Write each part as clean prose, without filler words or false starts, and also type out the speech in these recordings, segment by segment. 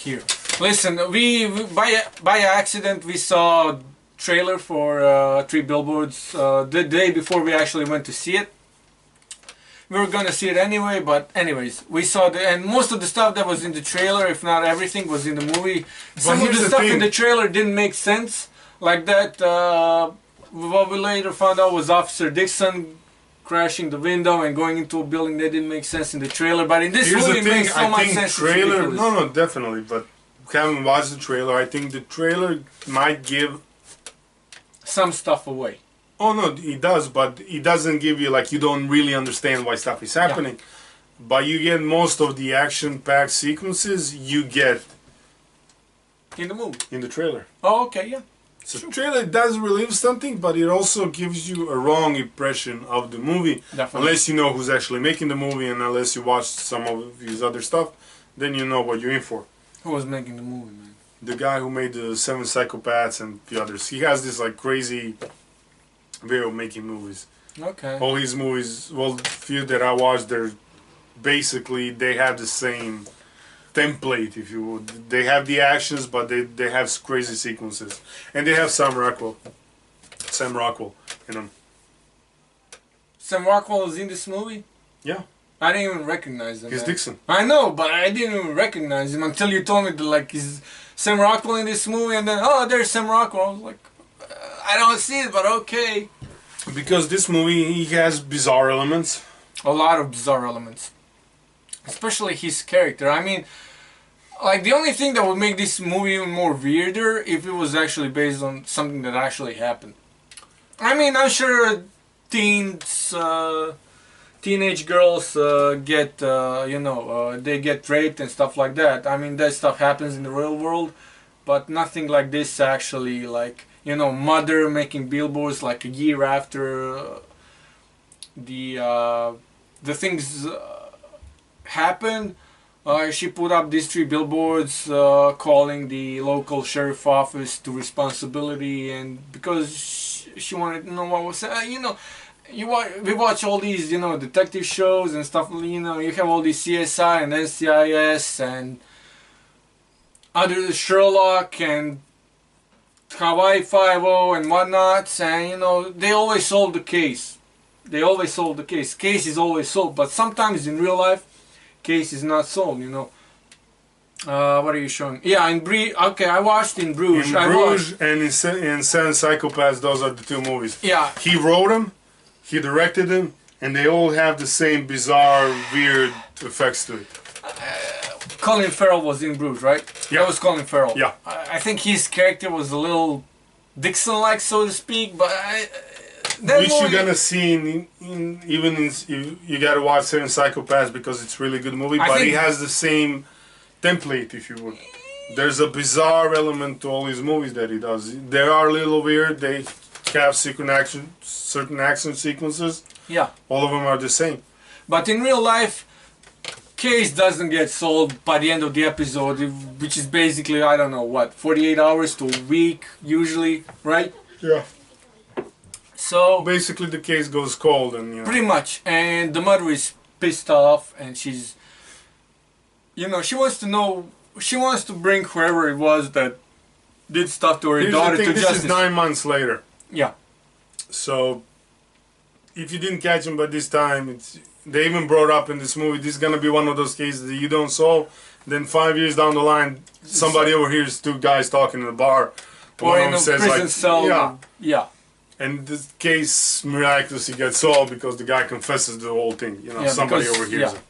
here. Listen, we by accident we saw trailer for Three Billboards the day before we actually went to see it. We were gonna see it anyway, but anyways, we saw and most of the stuff that was in the trailer, if not everything, was in the movie. Some of the stuff in the trailer didn't make sense, like that. What we later found out was Officer Dixon crashing the window and going into a building that didn't make sense in the trailer, but in this movie it makes so much sense. Trailer, no, definitely, but haven't watched the trailer. I think the trailer might give some stuff away. Oh no, it does, but it doesn't give you, like, you don't really understand why stuff is happening. Yeah. But you get most of the action-packed sequences you get in the movie, in the trailer. Oh, okay, yeah. So the trailer does relieve something, but it also gives you a wrong impression of the movie. Definitely. Unless you know who's actually making the movie, and unless you watch some of his other stuff, then you know what you're in for. Who was making the movie, man? The guy who made the Seven Psychopaths and the others. He has this, like, crazy way of making movies. Okay. All his movies, well, the few that I watched, they're basically, they have the same template, if you would. They have the actions, but they have crazy sequences. And they have Sam Rockwell in them. Sam Rockwell is in this movie? Yeah. I didn't even recognize him. He's Dixon. I know, but I didn't even recognize him until you told me that, like, is Sam Rockwell in this movie, and then, oh, there's Sam Rockwell. I was like, I don't see it, but okay. Because this movie, he has bizarre elements. A lot of bizarre elements. Especially his character. I mean, like, the only thing that would make this movie even more weirder if it was actually based on something that actually happened. I mean, I'm sure teenage girls get, they get raped and stuff like that. I mean, that stuff happens in the real world, but nothing like this actually, like, mother making billboards like a year after the things happened. She put up these 3 billboards calling the local sheriff office to responsibility, and because she wanted to know what was we watch all these detective shows and stuff, you have all these CSI and NCIS and other Sherlock and Hawaii 5-0 and whatnot, and they always solve the case. They always solve the case. Case is always solved, but sometimes in real life, case is not solved. What are you showing? Yeah, in Bruges. Okay, I watched in Bruges. In Bruges and in Seven Psychopaths, those are the 2 movies. Yeah. He wrote them, he directed them, and they all have the same bizarre, weird effects to it. Colin Farrell was in Bruges, right? Yeah. That was Colin Farrell. Yeah. I think his character was a little Dixon-like, so to speak, but which you're gonna see you gotta watch Seven Psychopaths because it's a really good movie, but he has the same template, if you would. There's a bizarre element to all his movies that he does. They are a little weird. They have certain action sequences. Yeah. All of them are the same. But in real life, case doesn't get solved by the end of the episode, which is basically, I don't know what, 48 hours to a week usually, right? Yeah. So basically the case goes cold, and pretty much, and the mother is pissed off, and she's she wants to know, she wants to bring whoever it was that did stuff to her daughter to justice. This is 9 months later. Yeah. So if you didn't catch him by this time, they even brought up in this movie, this is gonna be one of those cases that you don't solve, then 5 years down the line somebody overhears 2 guys talking in a bar, or in a prison cell. Yeah. And this case miraculously gets solved because the guy confesses the whole thing. Somebody overhears it.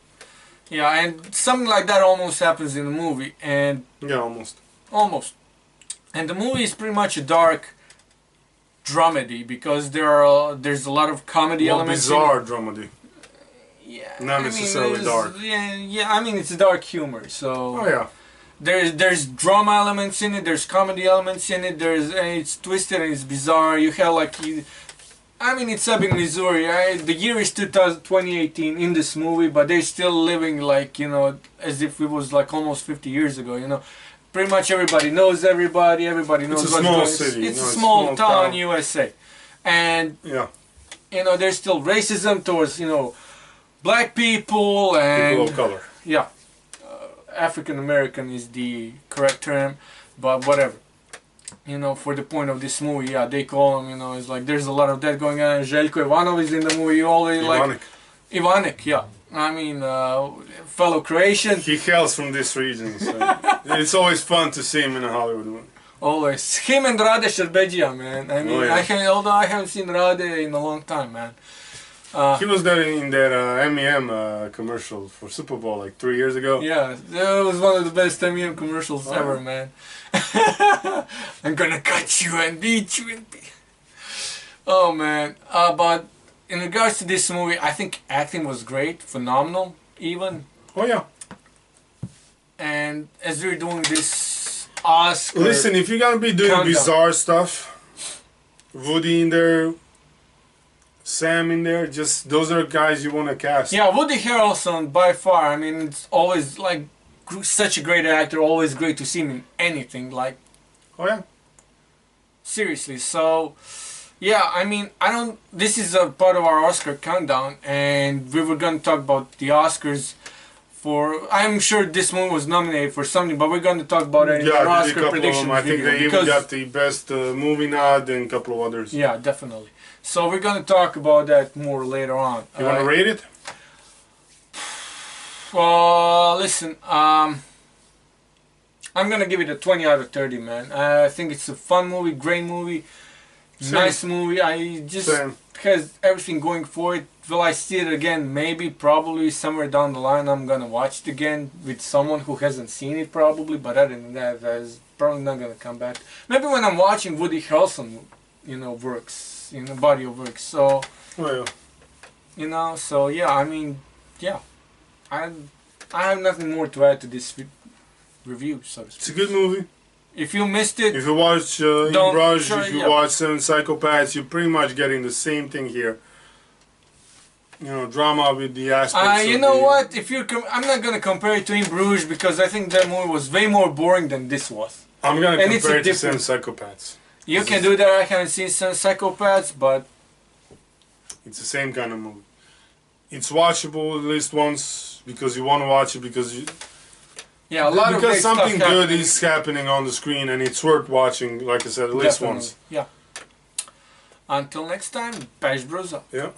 Yeah, and something like that almost happens in the movie. And yeah, almost. Almost. And the movie is pretty much a dark dramedy because there's a lot of comedy elements. Bizarre dramedy. Yeah. Not necessarily dark. Yeah. I mean, it's dark humor. So. Oh yeah. There's drama elements in it, there's comedy elements in it, it's twisted and it's bizarre. You have it's Ebbing, Missouri. The year is 2018 in this movie, but they're still living as if it was like almost 50 years ago, Pretty much everybody knows everybody knows what's going on. It's a small town, USA. And, there's still racism towards, black people and... people of color. Yeah. African American is the correct term, but whatever. You know, for the point of this movie, yeah, they call him, you know, it's like there's a lot of that going on. Željko Ivanov is in the movie, always like... Ivanek, yeah. I mean, fellow Croatian. He hails from this region, so it's always fun to see him in a Hollywood movie. Always. Him and Rade Šerbedžija, man. I mean, although I haven't seen Rade in a long time, man. He was there in that M&M commercial for Super Bowl like 3 years ago. Yeah, that was one of the best M&M commercials ever, man. I'm gonna cut you and beat you and beat. Oh man, but in regards to this movie, I think acting was great, phenomenal, even. Oh yeah. And as we're doing this Oscar... Listen, if you're gonna be doing bizarre stuff, Woody in there, Sam in there, just those are guys you want to cast. Yeah, Woody Harrelson by far. I mean, it's always like such a great actor. Always great to see him in anything. Like, oh yeah, seriously. So, yeah, I mean, I don't. This is a part of our Oscar countdown, and we were gonna talk about the Oscars. I'm sure this movie was nominated for something, but we're going to talk about it in our Oscar predictions I think they even got the best movie nod and a couple of others. Yeah, definitely. So we're going to talk about that more later on. You want to rate it? Well, listen, I'm going to give it a 20 out of 30, man. I think it's a fun movie, great movie, nice movie. I just has everything going for it. Will I see it again? Maybe, probably, somewhere down the line I'm gonna watch it again with someone who hasn't seen it probably, but other than that, that's probably not gonna come back. Maybe when I'm watching Woody Harrelson, you know, works, you know, body of work, so... Well. You know, so yeah, I mean, yeah. I have nothing more to add to this review, so to speak. It's a good movie. If you missed it... If you watch In Bruges, if you watch Seven Psychopaths, you're pretty much getting the same thing here. You know, drama with the aspects you know what? If you're, I'm not gonna compare it to In Bruges because I think that movie was way more boring than this was. I'm gonna compare it to Seven Psychopaths. You can do that. I haven't seen Seven Psychopaths, but it's the same kind of movie. It's watchable at least once because you want to watch it because you. Yeah, a lot of because something good is happening on the screen and it's worth watching. Like I said, at least once. Yeah. Until next time, Bash Bruza. Yeah.